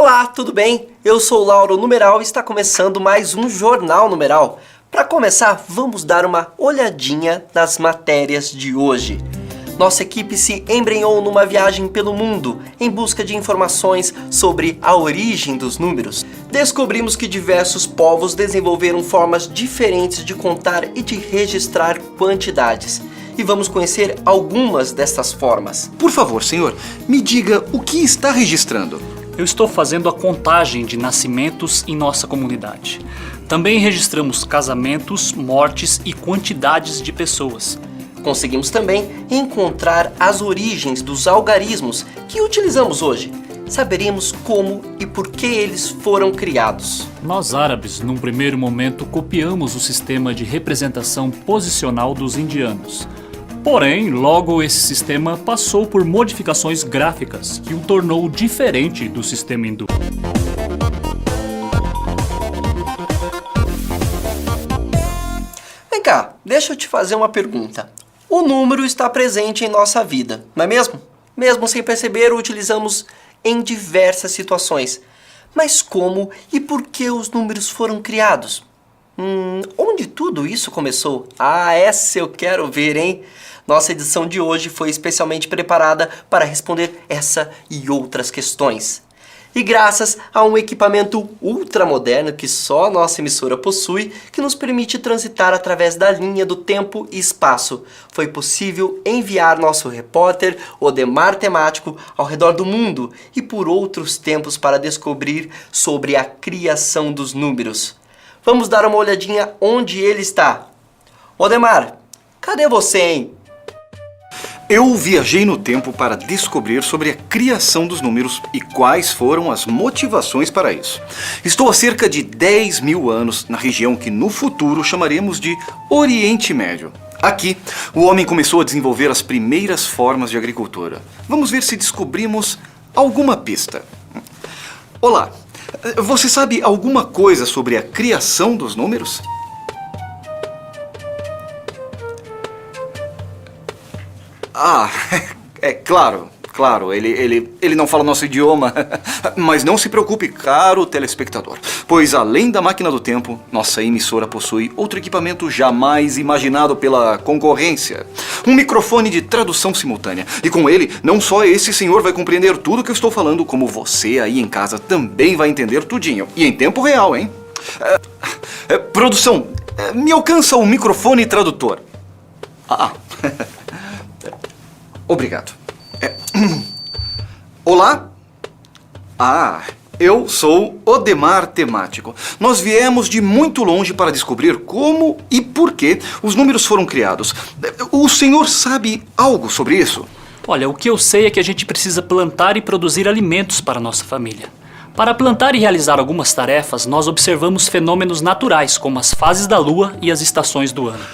Olá, tudo bem? Eu sou o Lauro Numeral e está começando mais um Jornal Numeral. Para começar, vamos dar uma olhadinha nas matérias de hoje. Nossa equipe se embrenhou numa viagem pelo mundo em busca de informações sobre a origem dos números. Descobrimos que diversos povos desenvolveram formas diferentes de contar e de registrar quantidades. E vamos conhecer algumas dessas formas. Por favor, senhor, me diga o que está registrando. Eu estou fazendo a contagem de nascimentos em nossa comunidade. Também registramos casamentos, mortes e quantidades de pessoas. Conseguimos também encontrar as origens dos algarismos que utilizamos hoje. Saberemos como e por que eles foram criados. Nós árabes, num primeiro momento, copiamos o sistema de representação posicional dos indianos. Porém, logo esse sistema passou por modificações gráficas que o tornou diferente do sistema hindu. Vem cá, deixa eu te fazer uma pergunta. O número está presente em nossa vida, não é mesmo? Mesmo sem perceber, o utilizamos em diversas situações. Mas como e por que os números foram criados? Onde tudo isso começou? Essa eu quero ver, hein? Nossa edição de hoje foi especialmente preparada para responder essa e outras questões. E graças a um equipamento ultramoderno que só a nossa emissora possui, que nos permite transitar através da linha do tempo e espaço, foi possível enviar nosso repórter Odemar Temático ao redor do mundo e por outros tempos para descobrir sobre a criação dos números. Vamos dar uma olhadinha onde ele está. Odemar, cadê você, hein? Eu viajei no tempo para descobrir sobre a criação dos números e quais foram as motivações para isso. Estou há cerca de 10 mil anos na região que no futuro chamaremos de Oriente Médio. Aqui, o homem começou a desenvolver as primeiras formas de agricultura. Vamos ver se descobrimos alguma pista. Olá, você sabe alguma coisa sobre a criação dos números? Claro, ele não fala nosso idioma, mas não se preocupe, caro telespectador, pois além da máquina do tempo, nossa emissora possui outro equipamento jamais imaginado pela concorrência, um microfone de tradução simultânea, e com ele, não só esse senhor vai compreender tudo que eu estou falando, como você aí em casa também vai entender tudinho, e em tempo real, hein? Produção, me alcança o microfone tradutor. Obrigado. Olá? Eu sou Odemar Temático. Nós viemos de muito longe para descobrir como e por que os números foram criados. O senhor sabe algo sobre isso? Olha, o que eu sei é que a gente precisa plantar e produzir alimentos para a nossa família. Para plantar e realizar algumas tarefas, nós observamos fenômenos naturais, como as fases da lua e as estações do ano.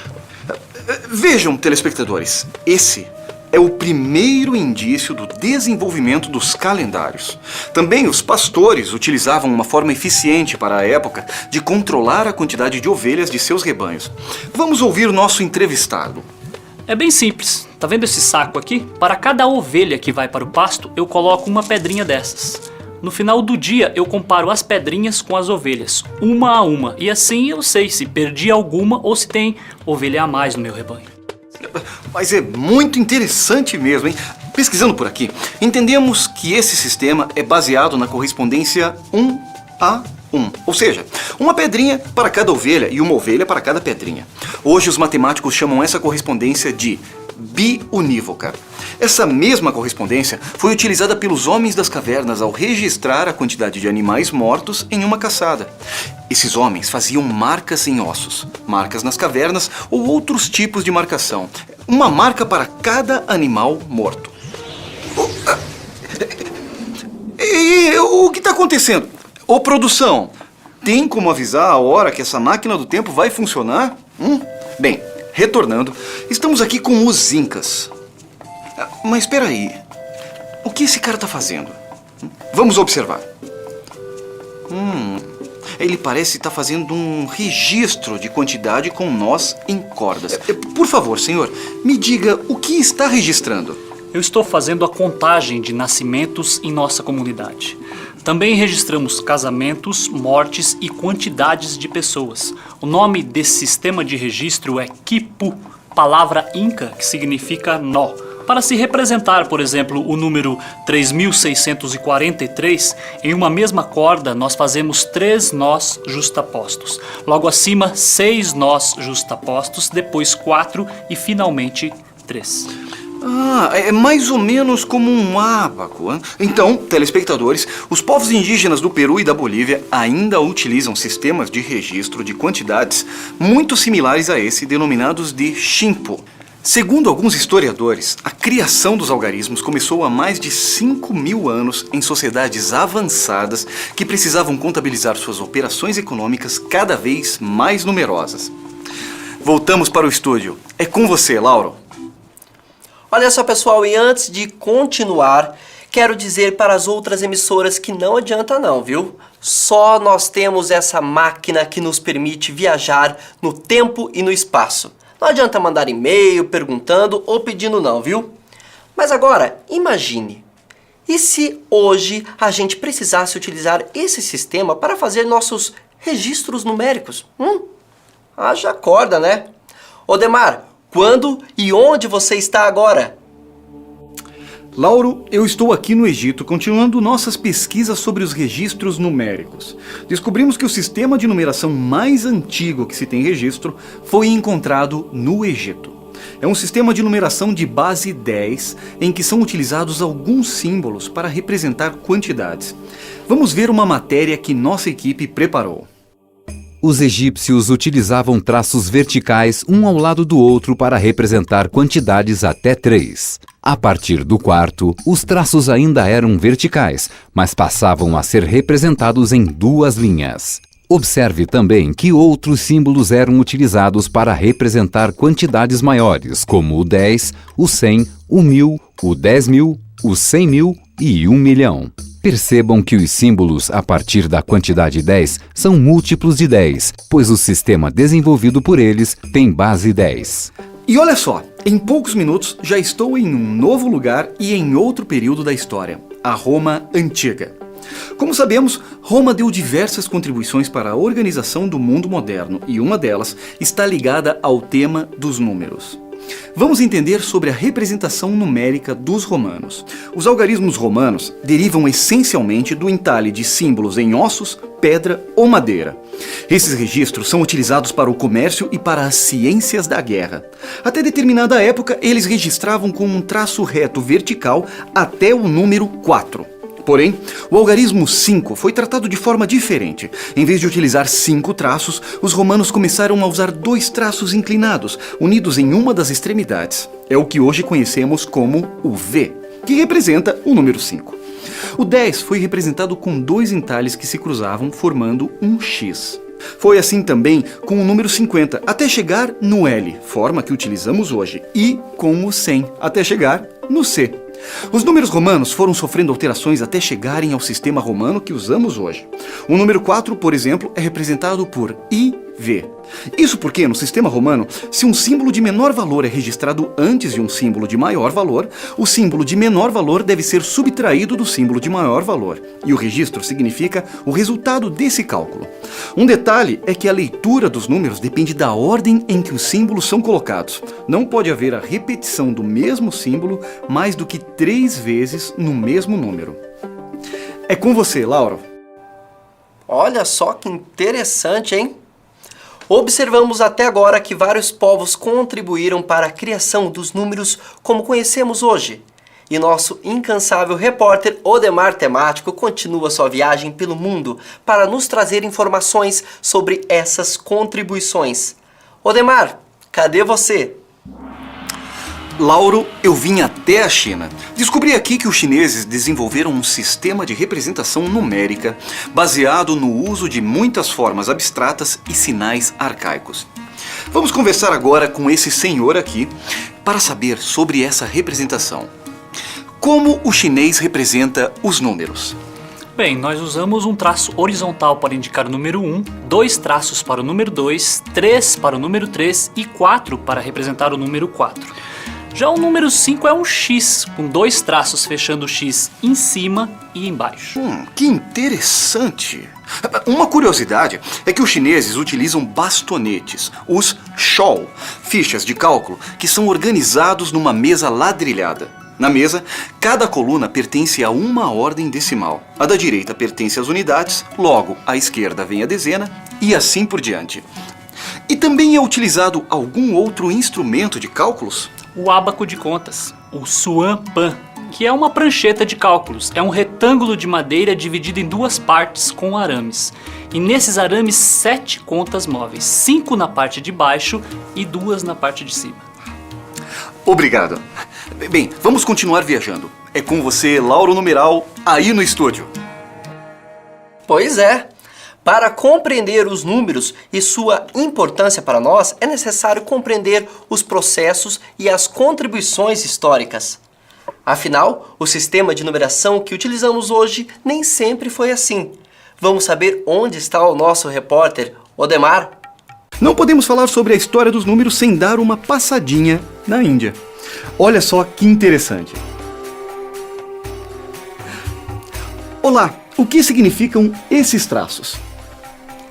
Vejam, telespectadores, esse é o primeiro indício do desenvolvimento dos calendários. Também os pastores utilizavam uma forma eficiente para a época de controlar a quantidade de ovelhas de seus rebanhos. Vamos ouvir nosso entrevistado. É bem simples. Tá vendo esse saco aqui? Para cada ovelha que vai para o pasto, eu coloco uma pedrinha dessas. No final do dia, eu comparo as pedrinhas com as ovelhas, uma a uma. E assim eu sei se perdi alguma ou se tem ovelha a mais no meu rebanho. Mas é muito interessante mesmo, hein? Pesquisando por aqui, entendemos que esse sistema é baseado na correspondência 1 a 1. Ou seja, uma pedrinha para cada ovelha e uma ovelha para cada pedrinha. Hoje os matemáticos chamam essa correspondência de biunívoca. Essa mesma correspondência foi utilizada pelos homens das cavernas ao registrar a quantidade de animais mortos em uma caçada. Esses homens faziam marcas em ossos, marcas nas cavernas ou outros tipos de marcação. Uma marca para cada animal morto. O que está acontecendo? Ô, produção, tem como avisar a hora que essa máquina do tempo vai funcionar? Bem, retornando, estamos aqui com os Incas. Mas espera aí, o que esse cara está fazendo? Vamos observar. Ele parece estar fazendo um registro de quantidade com nós em cordas. Por favor, senhor, me diga o que está registrando. Eu estou fazendo a contagem de nascimentos em nossa comunidade. Também registramos casamentos, mortes e quantidades de pessoas. O nome desse sistema de registro é quipu, palavra inca que significa nó. Para se representar, por exemplo, o número 3643, em uma mesma corda nós fazemos 3 nós justapostos. Logo acima, 6 nós justapostos, depois 4 e finalmente 3. É mais ou menos como um ábaco, hein? Então, telespectadores, os povos indígenas do Peru e da Bolívia ainda utilizam sistemas de registro de quantidades muito similares a esse, denominados de chimpo. Segundo alguns historiadores, a criação dos algarismos começou há mais de 5.000 anos em sociedades avançadas que precisavam contabilizar suas operações econômicas cada vez mais numerosas. Voltamos para o estúdio. É com você, Lauro. Olha só, pessoal, e antes de continuar, quero dizer para as outras emissoras que não adianta não, viu? Só nós temos essa máquina que nos permite viajar no tempo e no espaço. Não adianta mandar e-mail perguntando ou pedindo não, viu? Mas agora, imagine, e se hoje a gente precisasse utilizar esse sistema para fazer nossos registros numéricos? Haja corda, né? Odemar, quando e onde você está agora? Lauro, eu estou aqui no Egito continuando nossas pesquisas sobre os registros numéricos. Descobrimos que o sistema de numeração mais antigo que se tem registro foi encontrado no Egito. É um sistema de numeração de base 10, em que são utilizados alguns símbolos para representar quantidades. Vamos ver uma matéria que nossa equipe preparou. Os egípcios utilizavam traços verticais um ao lado do outro para representar quantidades até 3. A partir do 4, os traços ainda eram verticais, mas passavam a ser representados em 2 linhas. Observe também que outros símbolos eram utilizados para representar quantidades maiores, como o 10, o 100, o 1000, o 10.000, o 100.000 e 1 milhão. Percebam que os símbolos a partir da quantidade 10 são múltiplos de 10, pois o sistema desenvolvido por eles tem base 10. E olha só, em poucos minutos já estou em um novo lugar e em outro período da história, a Roma Antiga. Como sabemos, Roma deu diversas contribuições para a organização do mundo moderno e uma delas está ligada ao tema dos números. Vamos entender sobre a representação numérica dos romanos. Os algarismos romanos derivam essencialmente do entalhe de símbolos em ossos, pedra ou madeira. Esses registros são utilizados para o comércio e para as ciências da guerra. Até determinada época, eles registravam com um traço reto vertical até o número 4. Porém, o algarismo 5 foi tratado de forma diferente. Em vez de utilizar 5 traços, os romanos começaram a usar 2 traços inclinados, unidos em uma das extremidades. É o que hoje conhecemos como o V, que representa o número 5. O 10 foi representado com 2 entalhes que se cruzavam, formando um X. Foi assim também com o número 50, até chegar no L, forma que utilizamos hoje, e com o 100, até chegar no C. Os números romanos foram sofrendo alterações até chegarem ao sistema romano que usamos hoje. O número 4, por exemplo, é representado por IV. Isso porque, no sistema romano, se um símbolo de menor valor é registrado antes de um símbolo de maior valor, o símbolo de menor valor deve ser subtraído do símbolo de maior valor. E o registro significa o resultado desse cálculo. Um detalhe é que a leitura dos números depende da ordem em que os símbolos são colocados. Não pode haver a repetição do mesmo símbolo mais do que 3 vezes no mesmo número. É com você, Lauro. Olha só que interessante, hein? Observamos até agora que vários povos contribuíram para a criação dos números como conhecemos hoje. E nosso incansável repórter Odemar Temático continua sua viagem pelo mundo para nos trazer informações sobre essas contribuições. Odemar, cadê você? Lauro, eu vim até a China. Descobri aqui que os chineses desenvolveram um sistema de representação numérica baseado no uso de muitas formas abstratas e sinais arcaicos. Vamos conversar agora com esse senhor aqui para saber sobre essa representação. Como o chinês representa os números? Bem, nós usamos um traço horizontal para indicar o número 1, 2 traços para o número 2, 3 para o número 3 e 4 para representar o número 4. Já o número 5 é um X, com 2 traços fechando o X em cima e embaixo. Que interessante! Uma curiosidade é que os chineses utilizam bastonetes, os shou, fichas de cálculo, que são organizados numa mesa ladrilhada. Na mesa, cada coluna pertence a uma ordem decimal. A da direita pertence às unidades, logo à esquerda vem a dezena e assim por diante. E também é utilizado algum outro instrumento de cálculos? O ábaco de contas, o Suan Pan, que é uma prancheta de cálculos. É um retângulo de madeira dividido em 2 partes com arames. E nesses arames 7 contas móveis, 5 na parte de baixo e 2 na parte de cima. Obrigado. Bem, vamos continuar viajando. É com você, Lauro Numeral, aí no estúdio. Pois é. Para compreender os números e sua importância para nós, é necessário compreender os processos e as contribuições históricas. Afinal, o sistema de numeração que utilizamos hoje nem sempre foi assim. Vamos saber onde está o nosso repórter, Odemar? Não podemos falar sobre a história dos números sem dar uma passadinha na Índia. Olha só que interessante. Olá, o que significam esses traços?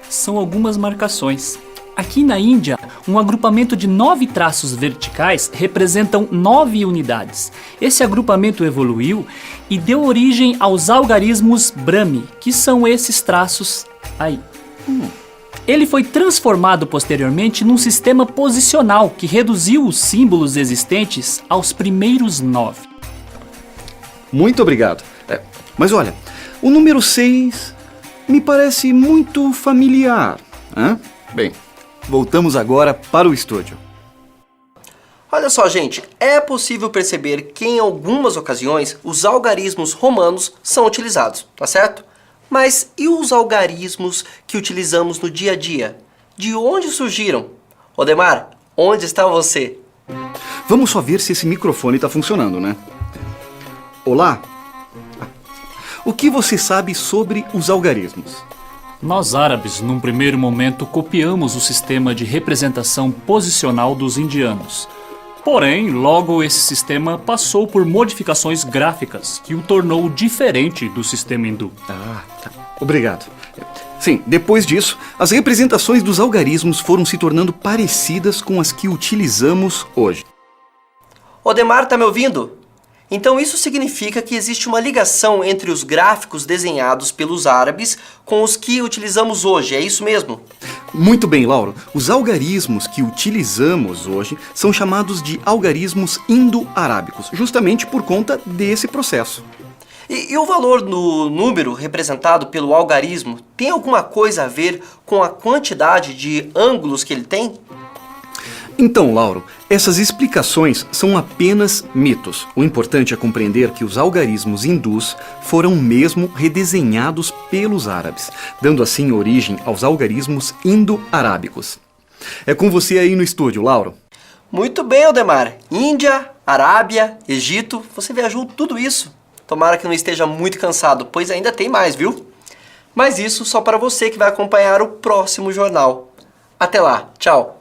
São algumas marcações. Aqui na Índia, um agrupamento de 9 traços verticais representam 9 unidades. Esse agrupamento evoluiu e deu origem aos algarismos Brahmi, que são esses traços aí. Ele foi transformado posteriormente num sistema posicional que reduziu os símbolos existentes aos primeiros 9. Muito obrigado. Mas olha, o número 6 me parece muito familiar. Bem, voltamos agora para o estúdio. Olha só, gente, é possível perceber que em algumas ocasiões os algarismos romanos são utilizados, tá certo? Mas e os algarismos que utilizamos no dia a dia? De onde surgiram? Odemar, onde está você? Vamos só ver se esse microfone está funcionando, né? Olá? O que você sabe sobre os algarismos? Nós árabes, num primeiro momento, copiamos o sistema de representação posicional dos indianos. Porém, logo esse sistema passou por modificações gráficas que o tornou diferente do sistema hindu. Tá. Obrigado. Sim, depois disso, as representações dos algarismos foram se tornando parecidas com as que utilizamos hoje. Odemar, tá me ouvindo? Então isso significa que existe uma ligação entre os gráficos desenhados pelos árabes com os que utilizamos hoje, é isso mesmo? Muito bem, Lauro. Os algarismos que utilizamos hoje são chamados de algarismos indo-arábicos, justamente por conta desse processo. E o valor do número representado pelo algarismo tem alguma coisa a ver com a quantidade de ângulos que ele tem? Então, Lauro, essas explicações são apenas mitos. O importante é compreender que os algarismos hindus foram mesmo redesenhados pelos árabes, dando assim origem aos algarismos indo-arábicos. É com você aí no estúdio, Lauro. Muito bem, Odemar. Índia, Arábia, Egito, você viajou tudo isso. Tomara que não esteja muito cansado, pois ainda tem mais, viu? Mas isso só para você que vai acompanhar o próximo jornal. Até lá, tchau!